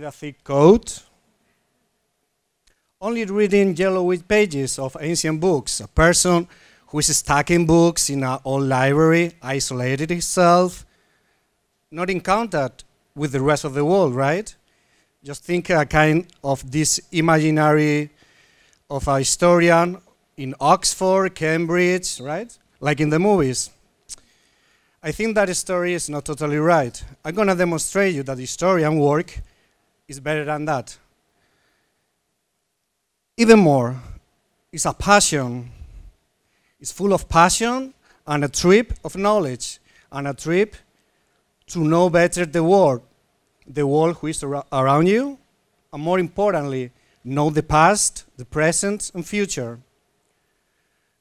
A thick coat, only reading yellowish pages of ancient books, a person who is stacking books in an old library, isolated himself, not in contact with the rest of the world, right? Just think a kind of this imaginary of a historian in Oxford, Cambridge, right? Like in the movies. I think that story is not totally right. I'm gonna demonstrate you that historian work is better than that. Even more, it's a passion. It's full of passion and a trip of knowledge and a trip to know better the world who is around you, and more importantly, know the past, the present, and future.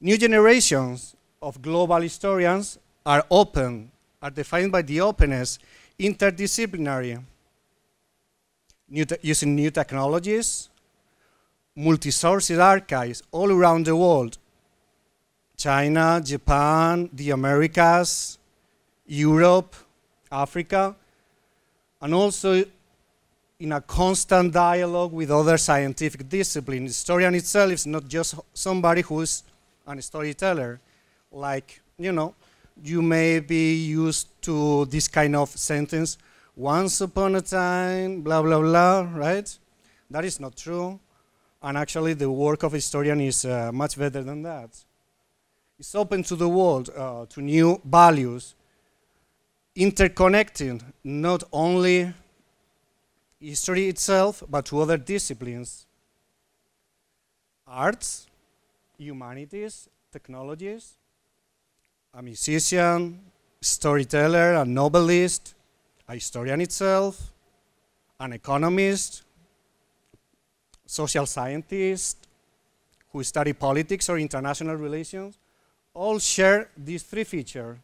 New generations of global historians are open, are defined by the openness, interdisciplinary, using new technologies, multi-sources archives all around the world. China, Japan, the Americas, Europe, Africa, and also in a constant dialogue with other scientific disciplines. Historian itself is not just somebody who's a storyteller. Like, you know, you may be used to this kind of sentence, once upon a time, blah, blah, blah, right? That is not true. And actually, the work of a historian is much better than that. It's open to the world, to new values, interconnecting not only history itself, but to other disciplines. Arts, humanities, technologies, a musician, storyteller, a novelist, a historian itself, an economist, social scientist who study politics or international relations, all share these three features: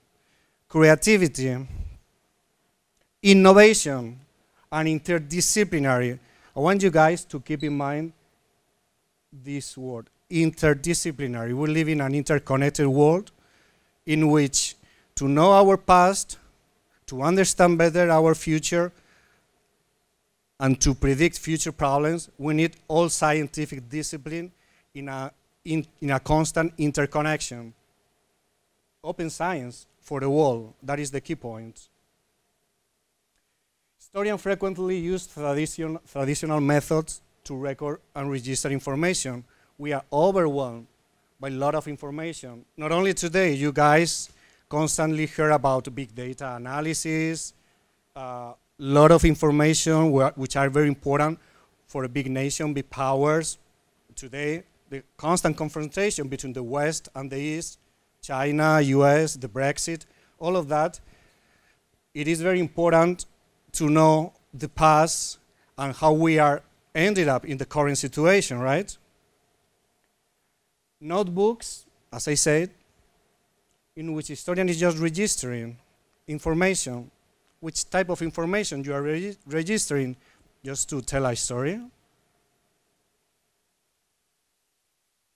creativity, innovation, and interdisciplinary. I want you guys to keep in mind this word, interdisciplinary. We live in an interconnected world in which to know our past, to understand better our future, and to predict future problems, we need all scientific discipline in a constant interconnection. Open science for the world, that is the key point. Historians frequently use traditional methods to record and register information. We are overwhelmed by a lot of information. Not only today, you guys constantly hear about big data analysis, lot of information which are very important for a big nation, big powers. Today, the constant confrontation between the West and the East, China, US, the Brexit, all of that, it is very important to know the past and how we are ended up in the current situation, right? Notebooks, as I said, in which historian is just registering information. Which type of information you are registering? Just to tell a story?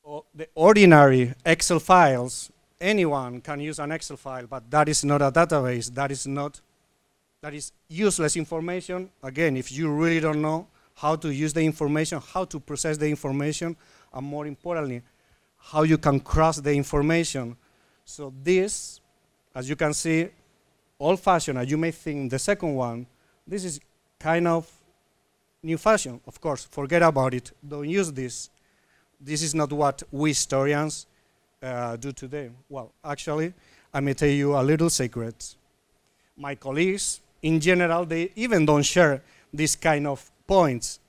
Or the ordinary Excel files. Anyone can use an Excel file, but that is not a database. That is useless information. Again, if you really don't know how to use the information, how to process the information, and more importantly, how you can cross the information. So this, as you can see, old-fashioned, as you may think the second one, this is kind of new fashion. Of course, forget about it. Don't use this. This is not what we historians do today. Well, actually, I may tell you a little secret. My colleagues, in general, they even don't share this kind of points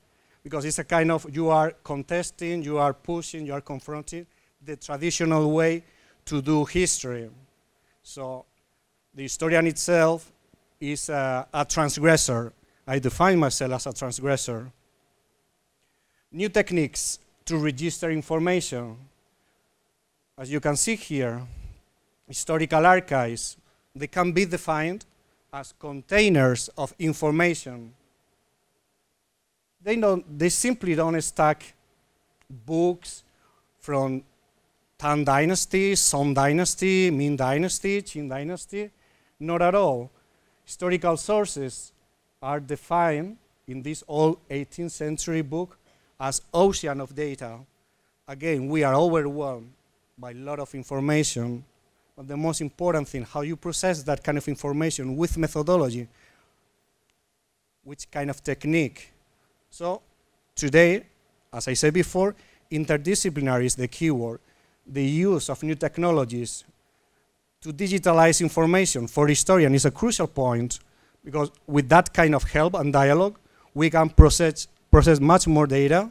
because it's a kind of, you are contesting, you are pushing, you are confronting the traditional way to do history. So the historian itself is a transgressor. I define myself as a transgressor. New techniques to register information. As you can see here, historical archives, they can be defined as containers of information. They simply don't stack books from Tang Dynasty, Song Dynasty, Ming Dynasty, Qing Dynasty. Not at all. Historical sources are defined in this old 18th century book as ocean of data. Again, we are overwhelmed by a lot of information, but the most important thing, how you process that kind of information with methodology, which kind of technique. So today, as I said before, interdisciplinary is the keyword. The use of new technologies to digitalize information for historians is a crucial point, because with that kind of help and dialogue, we can process much more data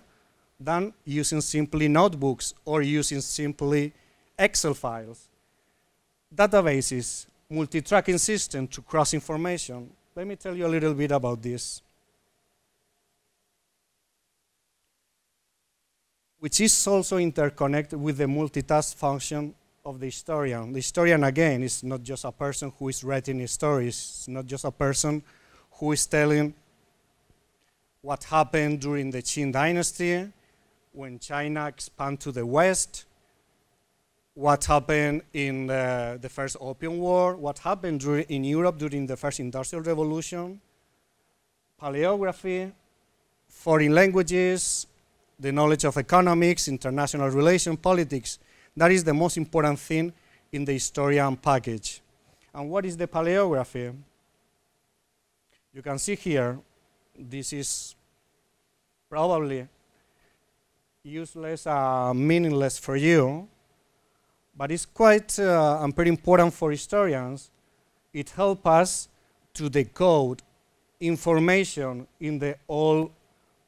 than using simply notebooks or using simply Excel files. Databases, multi-tracking system to cross information. Let me tell you a little bit about this, which is also interconnected with the multitask function of the historian. The historian, again, is not just a person who is writing stories. It's not just a person who is telling what happened during the Qing dynasty, when China expanded to the West, what happened in the First Opium War, what happened in Europe during the First Industrial Revolution, paleography, foreign languages, the knowledge of economics, international relations, politics. That is the most important thing in the historian package. And what is the paleography? You can see here, this is probably useless, meaningless for you, but it's quite and pretty important for historians. It helps us to decode information in the old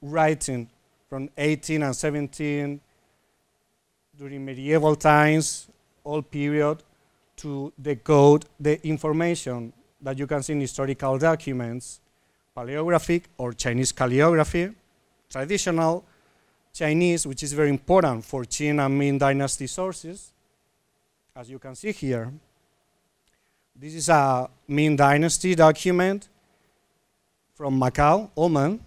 writing from 18 and 17, during medieval times, old period, to decode the information that you can see in historical documents, paleographic or Chinese calligraphy, traditional Chinese, which is very important for Qing and Ming dynasty sources, as you can see here. This is a Ming dynasty document from Macau, Oman,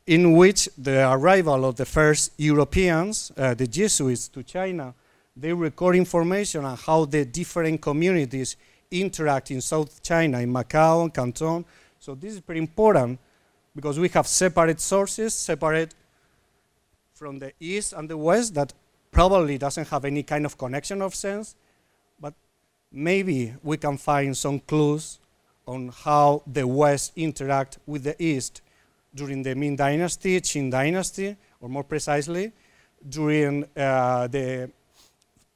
in which the arrival of the first Europeans, the Jesuits, to China, they record information on how the different communities interact in South China, in Macau and Canton. So this is pretty important, because we have separate sources, separate from the East and the West, that probably doesn't have any kind of connection of sense, but maybe we can find some clues on how the West interact with the East during the Ming Dynasty, Qing Dynasty, or more precisely, during the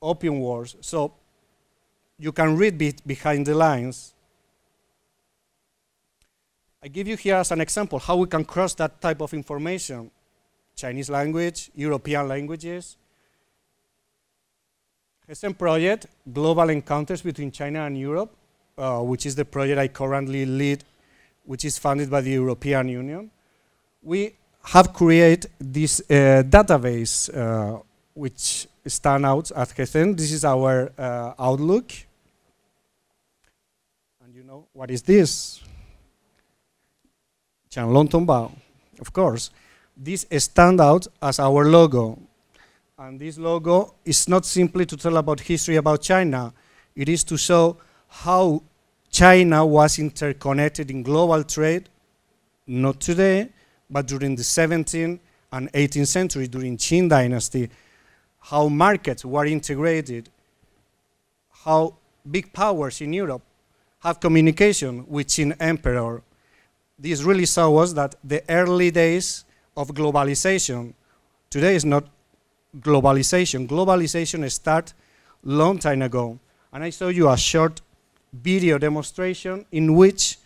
Opium Wars. So you can read behind the lines. I give you here as an example how we can cross that type of information. Chinese language, European languages. Hessen project, Global Encounters between China and Europe, which is the project I currently lead, which is funded by the European Union. We have created this database, which stands out at Hessen. This is our Outlook. And you know, what is this? Changlong Tongbao, of course. This stands out as our logo. And this logo is not simply to tell about history about China. It is to show how China was interconnected in global trade, not today, but during the 17th and 18th century, during Qing Dynasty, how markets were integrated, how big powers in Europe have communication with Qing Emperor. This really shows us that the early days of globalization, today is not globalization. Globalization started a long time ago. And I show you a short video demonstration in which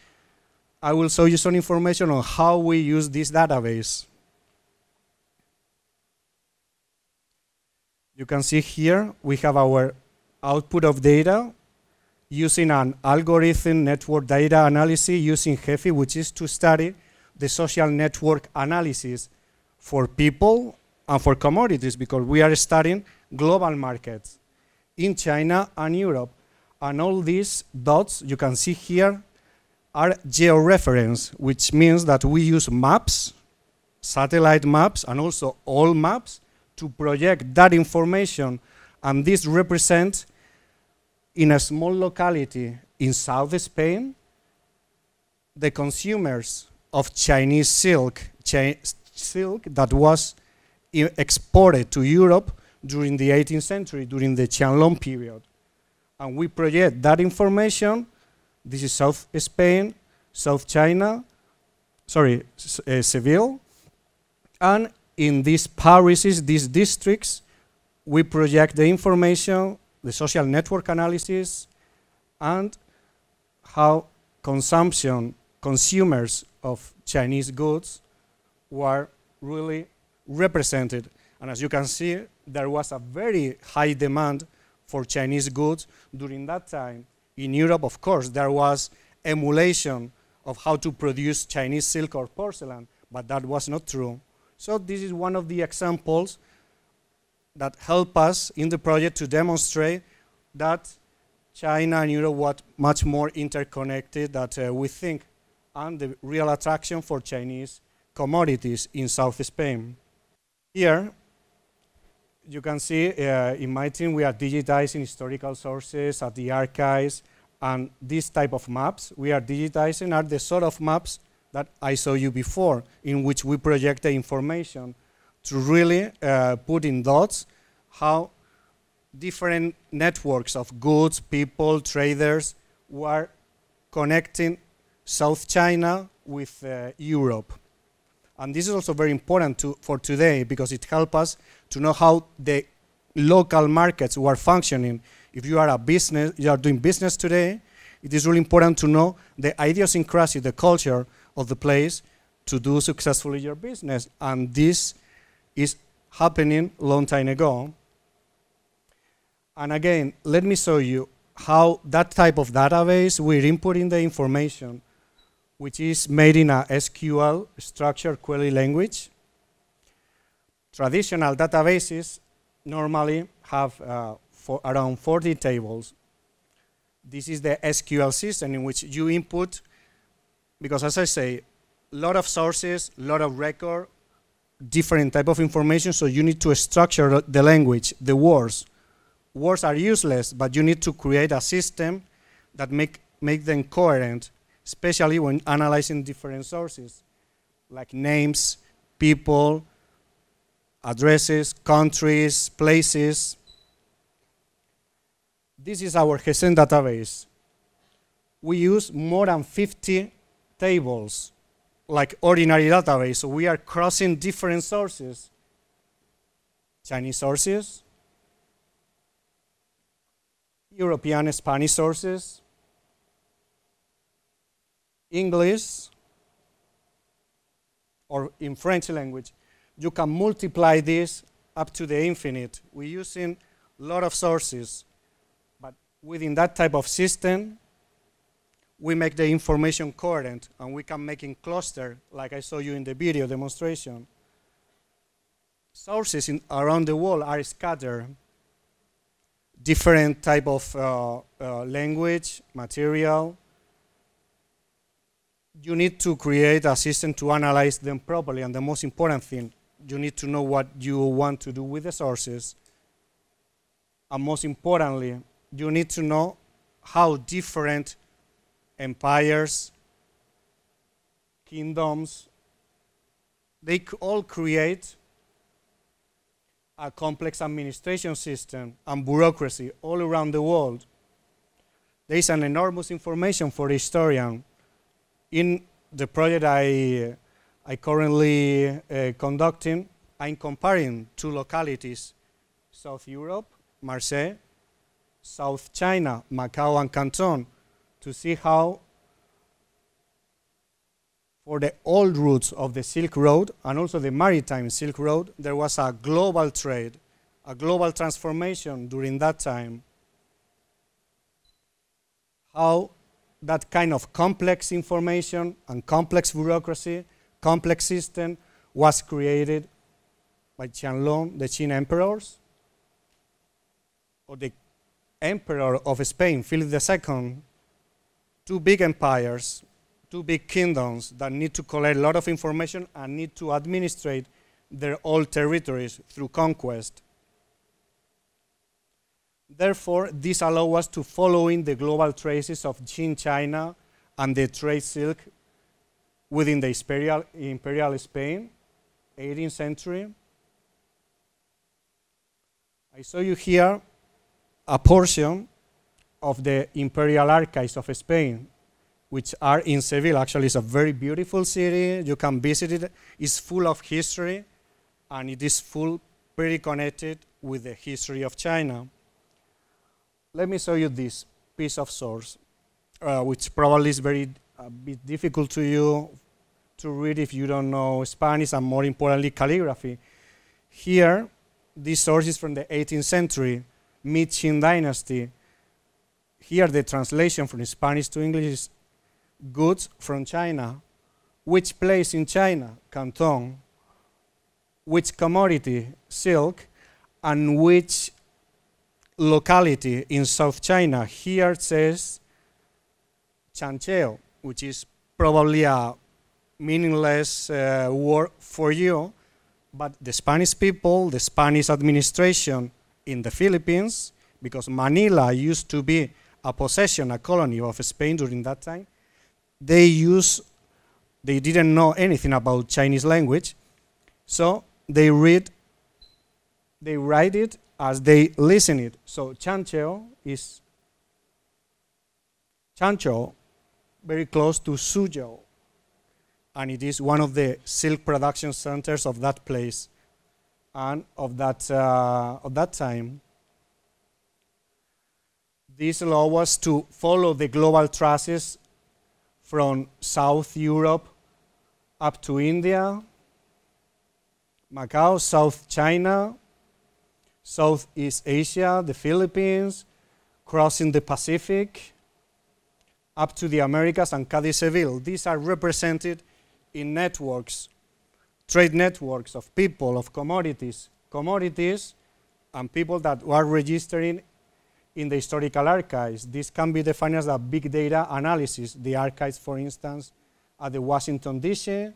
I will show you some information on how we use this database. You can see here we have our output of data using an algorithm network data analysis using HEFI, which is to study the social network analysis for people and for commodities, because we are studying global markets in China and Europe. And all these dots you can see here are georeference, which means that we use maps, satellite maps, and also all maps to project that information. And this represents, in a small locality in South Spain, the consumers of Chinese silk, silk that was exported to Europe during the 18th century, during the Qianlong period. And we project that information. This is South Spain, South China, sorry, Seville. And in these parishes, these districts, we project the information, the social network analysis, and how consumers of Chinese goods were really represented. And as you can see, there was a very high demand for Chinese goods during that time. In Europe, of course, there was emulation of how to produce Chinese silk or porcelain, but that was not true. So this is one of the examples that help us in the project to demonstrate that China and Europe were much more interconnected than we think, and the real attraction for Chinese commodities in South Spain. Here, you can see in my team we are digitizing historical sources at the archives, and this type of maps we are digitizing are the sort of maps that I showed you before, in which we project the information to really put in dots how different networks of goods, people, traders were connecting South China with Europe. And this is also very important for today because it helps us to know how the local markets were functioning. If you are a business, you are doing business today, it is really important to know the idiosyncrasy, the culture of the place to do successfully your business. And this is happening a long time ago. And again, let me show you how that type of database we're inputting the information, which is made in a SQL, structured query language. Traditional databases normally have around 40 tables. This is the SQL system in which you input, because as I say, a lot of sources, a lot of record, different type of information, so you need to structure the language, the words. Words are useless, but you need to create a system that make them coherent, especially when analyzing different sources, like names, people, addresses, countries, places. This is our GESEN database. We use more than 50 tables, like ordinary database, so we are crossing different sources. Chinese sources, European Spanish sources, English, or in French language. You can multiply this up to the infinite. We're using a lot of sources, but within that type of system, we make the information coherent, and we can make it cluster, like I showed you in the video demonstration. Sources around the world are scattered. Different type of language, material. You need to create a system to analyze them properly, and the most important thing, you need to know what you want to do with the sources. And most importantly, you need to know how different empires, kingdoms, they all create a complex administration system and bureaucracy all around the world. There is an enormous information for the historian. In the project I currently conducting, I'm comparing two localities, South Europe, Marseille, South China, Macau and Canton, to see how for the old routes of the Silk Road and also the maritime Silk Road, there was a global trade, a global transformation during that time. How that kind of complex information and complex bureaucracy, complex system was created by Qianlong, the Qin emperors, or the emperor of Spain, Philip II, two big empires, two big kingdoms that need to collect a lot of information and need to administrate their old territories through conquest. Therefore, this allows us to follow in the global traces of Qin China and the trade silk within the imperial Spain, 18th century. I show you here a portion of the imperial archives of Spain, which are in Seville. Actually, it's a very beautiful city. You can visit it. It's full of history, and it is pretty connected with the history of China. Let me show you this piece of source, which probably is a bit difficult to you to read if you don't know Spanish, and more importantly, calligraphy. Here, this source is from the 18th century, Mid-Qing dynasty. Here, the translation from Spanish to English is goods from China. Which place in China? Canton. Which commodity? Silk. And which locality in South China? Here it says Chancheo, which is probably a meaningless word for you, but the Spanish people, the Spanish administration in the Philippines, because Manila used to be a possession, a colony of Spain during that time, they didn't know anything about Chinese language, so they write it as they listen it. So Chancheo is Chanchou, very close to Suzhou, and it is one of the silk production centers of that place and of that time. This allows us to follow the global traces from South Europe up to India, Macau, South China, Southeast Asia, the Philippines, crossing the Pacific, up to the Americas and Cadiz Seville. These are represented in networks, trade networks of people, of commodities, and people that were registering in the historical archives. This can be defined as a big data analysis. The archives, for instance, at the Washington, D.C.,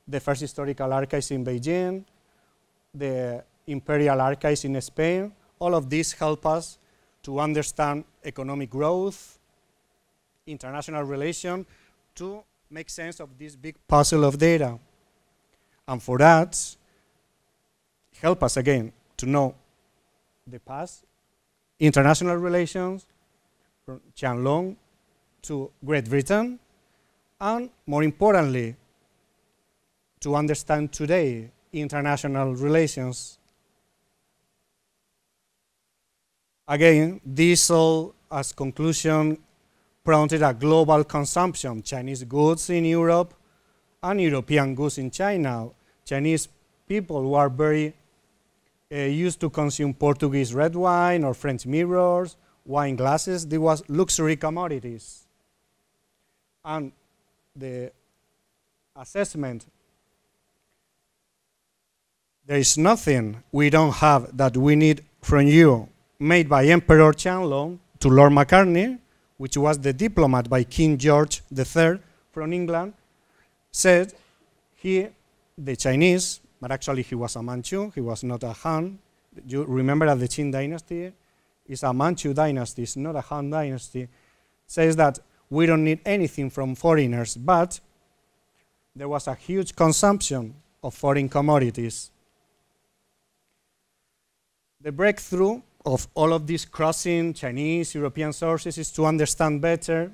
the first historical archives in Beijing, the imperial archives in Spain. All of these help us to understand economic growth, international relations, to make sense of this big puzzle of data. And for that, help us again to know the past, international relations, from Qianlong to Great Britain, and more importantly, to understand today international relations. Again, this all, as conclusion, prompted a global consumption, Chinese goods in Europe and European goods in China. Chinese people who are very used to consume Portuguese red wine or French mirrors, wine glasses. They was luxury commodities. And the assessment, there is nothing we don't have that we need from you, made by Emperor Qianlong to Lord Macartney, which was the diplomat by King George III from England, said he, the Chinese, but actually he was a Manchu, he was not a Han. You remember that the Qing dynasty is a Manchu dynasty, it's not a Han dynasty, says that we don't need anything from foreigners, but there was a huge consumption of foreign commodities. The breakthrough of all of these crossing Chinese, European sources is to understand better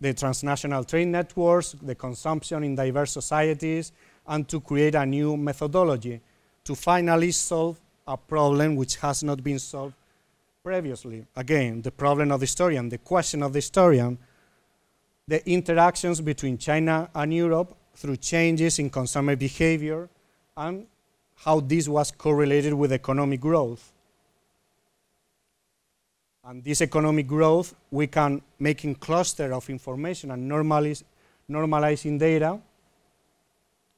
the transnational trade networks, the consumption in diverse societies, and to create a new methodology to finally solve a problem which has not been solved previously. Again, the problem of the historian, the question of the historian, the interactions between China and Europe through changes in consumer behavior and how this was correlated with economic growth. And this economic growth, we can make a cluster of information and normalizing data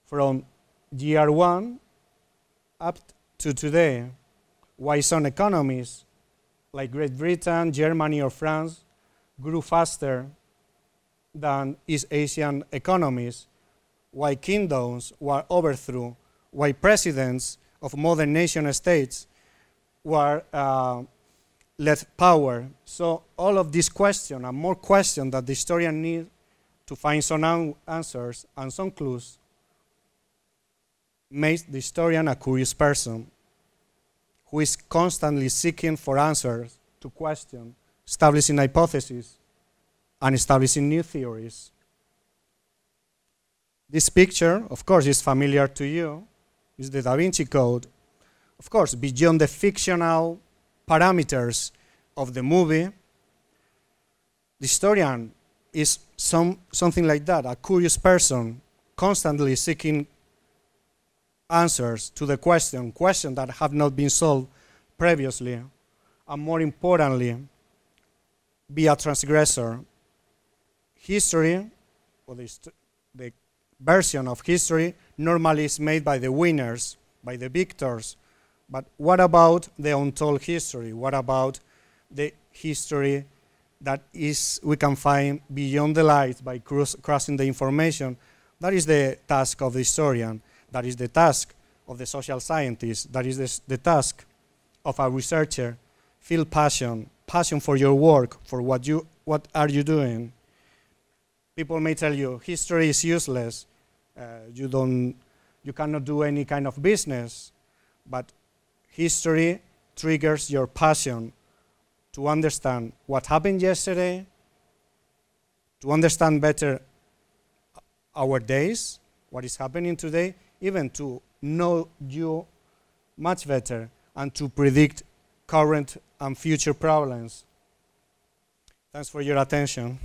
from year one up to today. Why some economies, like Great Britain, Germany, or France, grew faster than East Asian economies? Why kingdoms were overthrown? Why presidents of modern nation states were led power? So all of these questions and more questions that the historian needs to find some answers and some clues makes the historian a curious person who is constantly seeking for answers to questions, establishing hypotheses, and establishing new theories. This picture, of course, is familiar to you. It's the Da Vinci Code. Of course, beyond the fictional parameters of the movie, the historian is something like that, a curious person constantly seeking answers to the questions that have not been solved previously, and more importantly, be a transgressor. History, or the version of history, normally is made by the winners, by the victors. But what about the untold history? What about the history that we can find beyond the light by crossing the information? That is the task of the historian. That is the task of the social scientist. That is the task of a researcher. Feel passion for your work, for what are you doing. People may tell you history is useless. You cannot do any kind of business. But history triggers your passion to understand what happened yesterday, to understand better our days, what is happening today, even to know you much better and to predict current and future problems. Thanks for your attention.